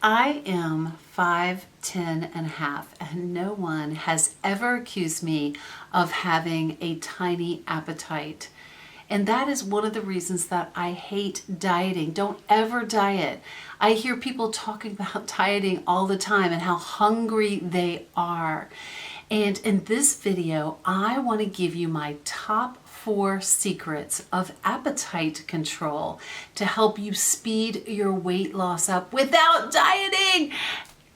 I am 5'10" and a half, and no one has ever accused me of having a tiny appetite. And that is one of the reasons that I hate dieting. Don't ever diet. I hear people talking about dieting all the time and how hungry they are. And in this video, I want to give you my top 4 secrets of appetite control to help you speed your weight loss up without dieting.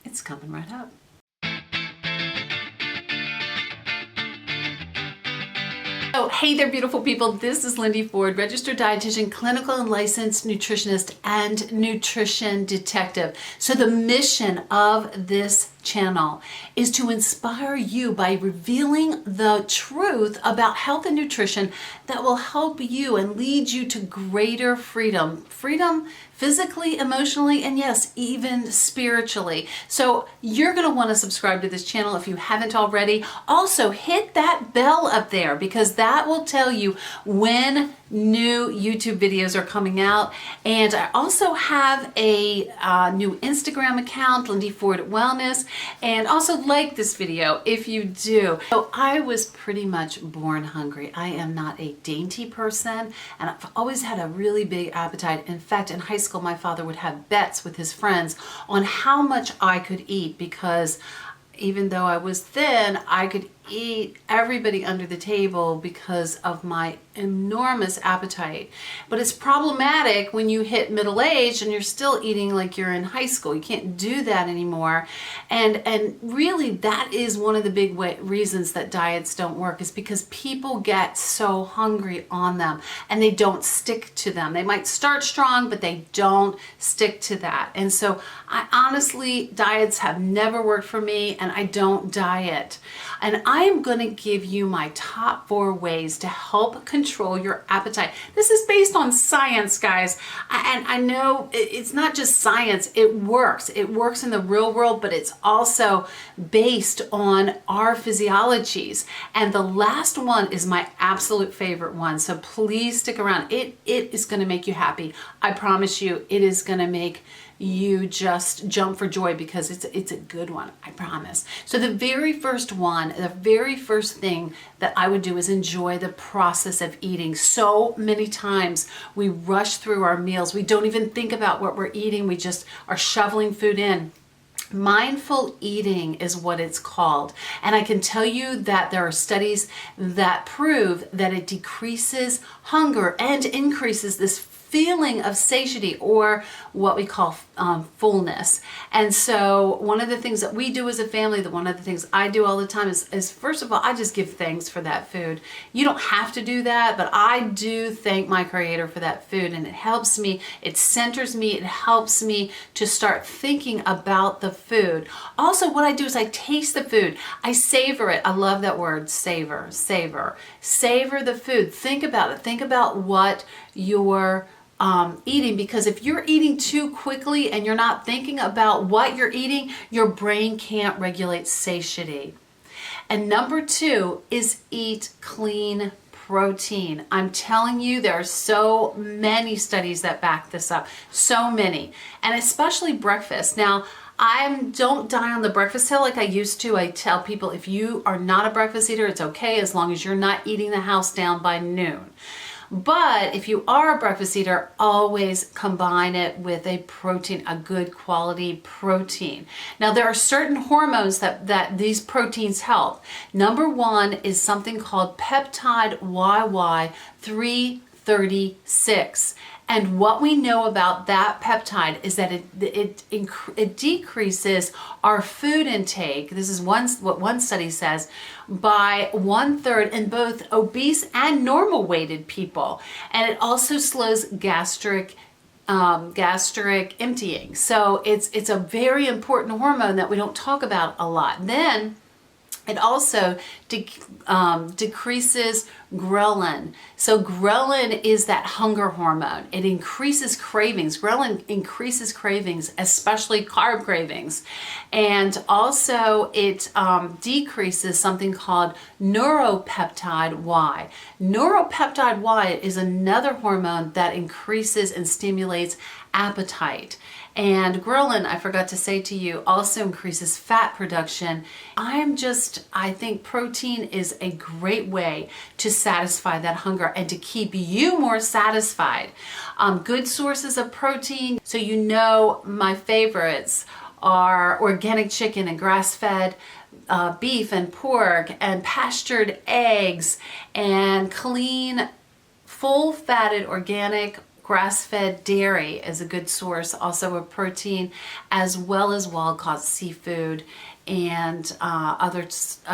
It's coming right up. Oh, hey there, beautiful people. This is Lindy Ford, registered dietitian, clinical and licensed nutritionist, and nutrition detective. So the mission of this channel is to inspire you by revealing the truth about health and nutrition that will help you and lead you to greater freedom. Freedom physically, emotionally, and yes, even spiritually. So you're going to want to subscribe to this channel if you haven't already. Also, hit that bell up there because that will tell you when new YouTube videos are coming out. And I also have a new Instagram account, Lindy Ford Wellness, and also like this video if you do. So I was pretty much born hungry. I am not a dainty person, and I've always had a really big appetite. In fact, in high school, my father would have bets with his friends on how much I could eat, because even though I was thin, I could eat everybody under the table because of my enormous appetite. But it's problematic when you hit middle age and you're still eating like you're in high school. You can't do that anymore. And really that is one of the big reasons that diets don't work, is because people get so hungry on them and they don't stick to them. They might start strong, but they don't stick to that. And so I honestly, diets have never worked for me, and I don't diet. And I am going to give you my top 4 ways to help control your appetite. This is based on science, guys. And I know it's not just science. It works. It works in the real world, but it's also based on our physiologies. And the last one is my absolute favorite one. So please stick around. It is going to make you happy. I promise you, it is going to make you just jump for joy because it's a good one, I promise. So the very first one, the very first thing that I would do is enjoy the process of eating. So many times we rush through our meals. We don't even think about what we're eating. We just are shoveling food in. Mindful eating is what it's called. And I can tell you that there are studies that prove that it decreases hunger and increases this feeling of satiety, or what we call fullness. And so one of the things that we do as a family, one of the things I do all the time is first of all, I just give thanks for that food. You don't have to do that, but I do thank my Creator for that food, and it helps me, it centers me, it helps me to start thinking about the food. Also, what I do is I taste the food. I savor it. I love that word, savor, savor. Savor the food. Think about it. Think about what you're eating, because if you're eating too quickly and you're not thinking about what you're eating, your brain can't regulate satiety. And number 2 is eat clean protein. I'm telling you, there are so many studies that back this up, so many, and especially breakfast. Now, I don't die on the breakfast hill like I used to. I tell people, if you are not a breakfast eater, it's okay as long as you're not eating the house down by noon. But if you are a breakfast eater, always combine it with a protein, a good quality protein. Now, there are certain hormones that these proteins help. Number 1 is something called peptide YY 336. And what we know about that peptide is that it decreases our food intake. This is what one study says, by 1/3 in both obese and normal weighted people. And it also slows gastric emptying. So it's a very important hormone that we don't talk about a lot. Then it also decreases ghrelin. So ghrelin is that hunger hormone. It increases cravings. Ghrelin increases cravings, especially carb cravings. And also it decreases something called Neuropeptide Y. Neuropeptide Y is another hormone that increases and stimulates appetite. And ghrelin, I forgot to say to you, also increases fat production. I think protein is a great way to satisfy that hunger and to keep you more satisfied. Good sources of protein. So you know my favorites are organic chicken and grass-fed beef and pork and pastured eggs and clean, full-fatted organic grass-fed dairy is a good source also of protein, as well as wild-caught seafood and other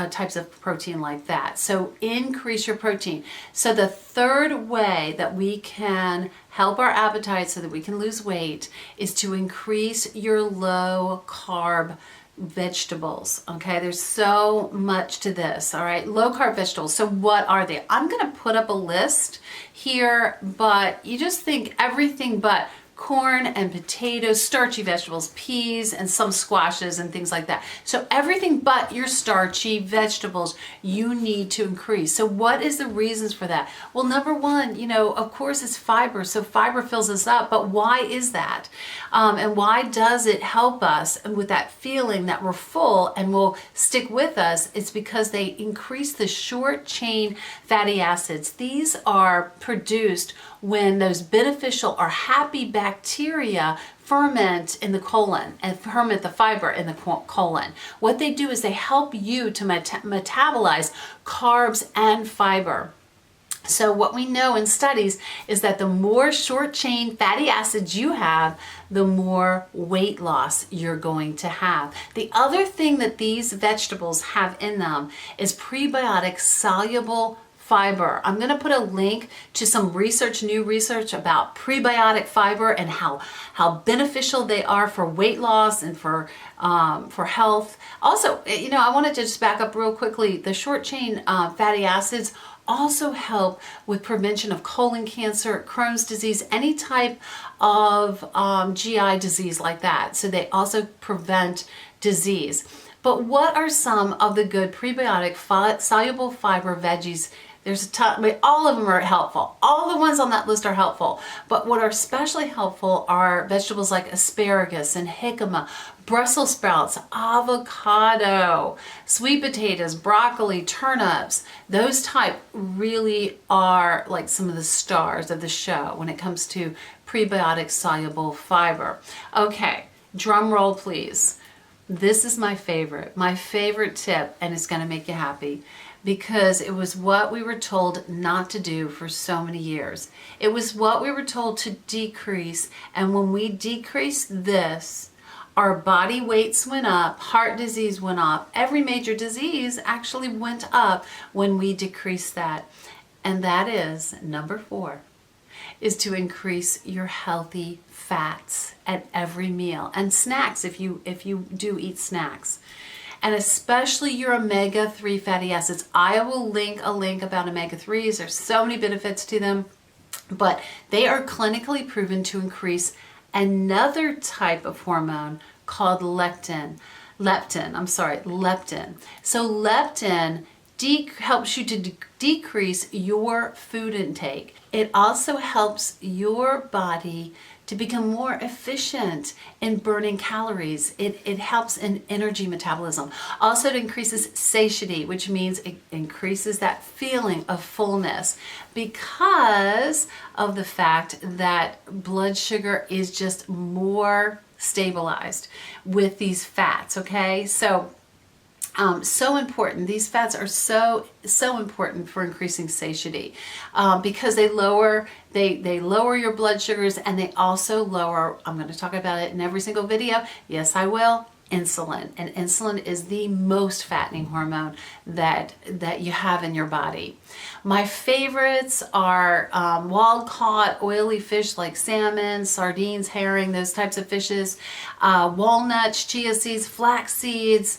types of protein like that. So increase your protein. So the third way that we can help our appetite so that we can lose weight is to increase your low carb vegetables. Okay, there's so much to this. All right, low carb vegetables. So what are they? I'm going to put up a list here, but you just think everything but corn and potatoes, starchy vegetables, peas, and some squashes and things like that. So everything but your starchy vegetables you need to increase. So what is the reasons for that? Well, number one, of course, is fiber. So fiber fills us up, but why is that? And why does it help us with that feeling that we're full and will stick with us? It's because they increase the short chain fatty acids. These are produced when those beneficial or happy bacteria ferment in the colon and ferment the fiber in the colon. What they do is they help you to metabolize carbs and fiber. So what we know in studies is that the more short chain fatty acids you have, the more weight loss you're going to have. The other thing that these vegetables have in them is prebiotic soluble fiber. I'm going to put a link to some new research about prebiotic fiber and how beneficial they are for weight loss and for health. Also, I wanted to just back up real quickly. The short chain fatty acids also help with prevention of colon cancer, Crohn's disease, any type of GI disease like that. So they also prevent disease. But what are some of the good prebiotic soluble fiber veggies? There's a ton, all of them are helpful. All the ones on that list are helpful. But what are especially helpful are vegetables like asparagus and jicama, Brussels sprouts, avocado, sweet potatoes, broccoli, turnips. Those type really are like some of the stars of the show when it comes to prebiotic soluble fiber. Okay, drum roll please. This is my favorite tip, and it's going to make you happy because it was what we were told not to do for so many years. It was what we were told to decrease, and when we decreased this, our body weights went up, heart disease went up, every major disease actually went up when we decreased that. And that is, number 4, is to increase your healthy fats at every meal and snacks if you do eat snacks, and especially your omega-3 fatty acids. I will link a link about omega-3s. There's so many benefits to them, but they are clinically proven to increase another type of hormone called leptin. So leptin helps you to decrease your food intake. It also helps your body to become more efficient in burning calories. It helps in energy metabolism. Also, it increases satiety, which means it increases that feeling of fullness because of the fact that blood sugar is just more stabilized with these fats, okay? So important. These fats are so important for increasing satiety because they lower your blood sugars, and they also lower, I'm going to talk about it in every single video. Yes, I will. Insulin. And insulin is the most fattening hormone that you have in your body. My favorites are wild-caught oily fish like salmon, sardines, herring, those types of fishes, walnuts, chia seeds, flax seeds.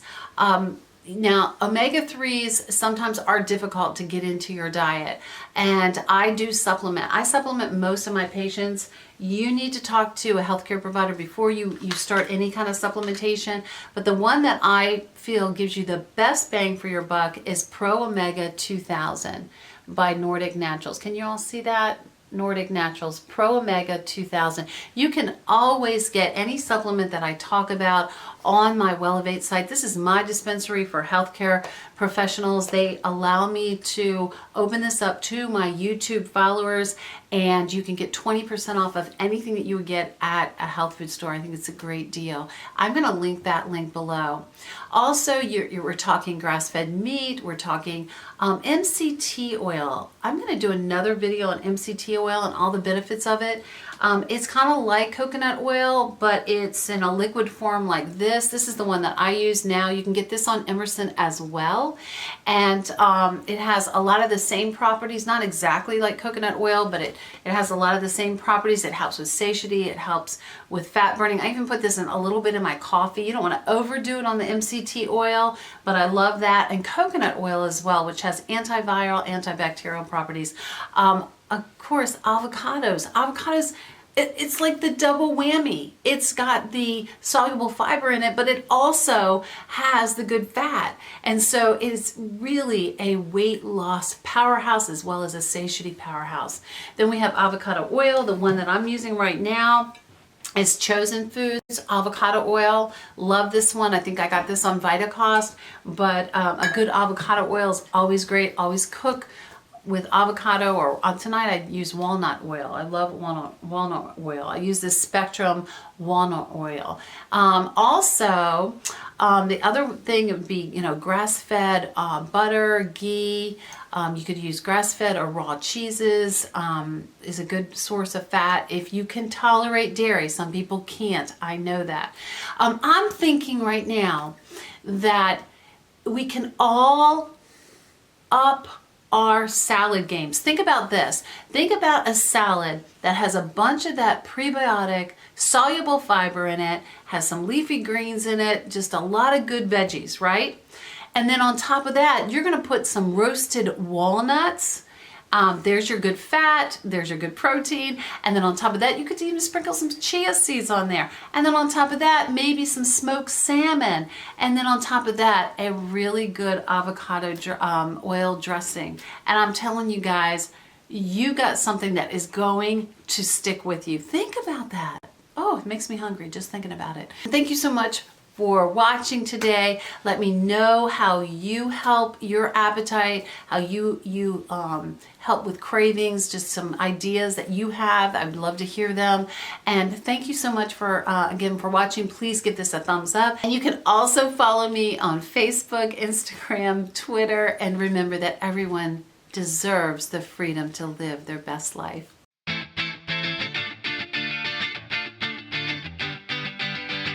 Now, omega-3s sometimes are difficult to get into your diet, and I do supplement. I supplement most of my patients. You need to talk to a healthcare provider before you start any kind of supplementation, but the one that I feel gives you the best bang for your buck is Pro Omega 2000 by Nordic Naturals. Can you all see that? Nordic Naturals Pro Omega 2000. You can always get any supplement that I talk about on my Wellevate site. This is my dispensary for healthcare professionals. They allow me to open this up to my YouTube followers, and you can get 20% off of anything that you would get at a health food store. I think it's a great deal. I'm going to link that link below. Also, we're talking grass-fed meat. We're talking MCT oil. I'm going to do another video on MCT oil and all the benefits of it. It's kind of like coconut oil, but it's in a liquid form like this. This is the one that I use now. You can get this on Emerson as well. And it has a lot of the same properties, not exactly like coconut oil, but it has a lot of the same properties. It helps with satiety. It helps with fat burning. I even put this in a little bit in my coffee. You don't want to overdo it on the MCT oil, but I love that. And coconut oil as well, which has antiviral, antibacterial properties. Of course, avocados. It's like the double whammy. It's got the soluble fiber in it, but it also has the good fat. And so it's really a weight loss powerhouse as well as a satiety powerhouse. Then we have avocado oil. The one that I'm using right now is Chosen Foods avocado oil. Love this one. I think I got this on VitaCost, but a good avocado oil is always great. Always cook with avocado, or tonight I use walnut oil. I love walnut oil. I use this Spectrum walnut oil. Also, the other thing would be, grass-fed butter, ghee. You could use grass-fed or raw cheeses. Is a good source of fat. If you can tolerate dairy, some people can't. I know that. I'm thinking right now that we can all up our salad games. Think about this. Think about a salad that has a bunch of that prebiotic soluble fiber in it, has some leafy greens in it, just a lot of good veggies, right? And then on top of that, you're going to put some roasted walnuts. There's your good fat, there's your good protein, and then on top of that, you could even sprinkle some chia seeds on there. And then on top of that, maybe some smoked salmon. And then on top of that, a really good avocado oil dressing. And I'm telling you guys, you got something that is going to stick with you. Think about that. Oh, it makes me hungry just thinking about it. Thank you so much for watching today. Let me know how you help your appetite, how you help with cravings, just some ideas that you have. I'd love to hear them. And thank you so much for again for watching. Please give this a thumbs up. And you can also follow me on Facebook, Instagram, Twitter, and remember that everyone deserves the freedom to live their best life.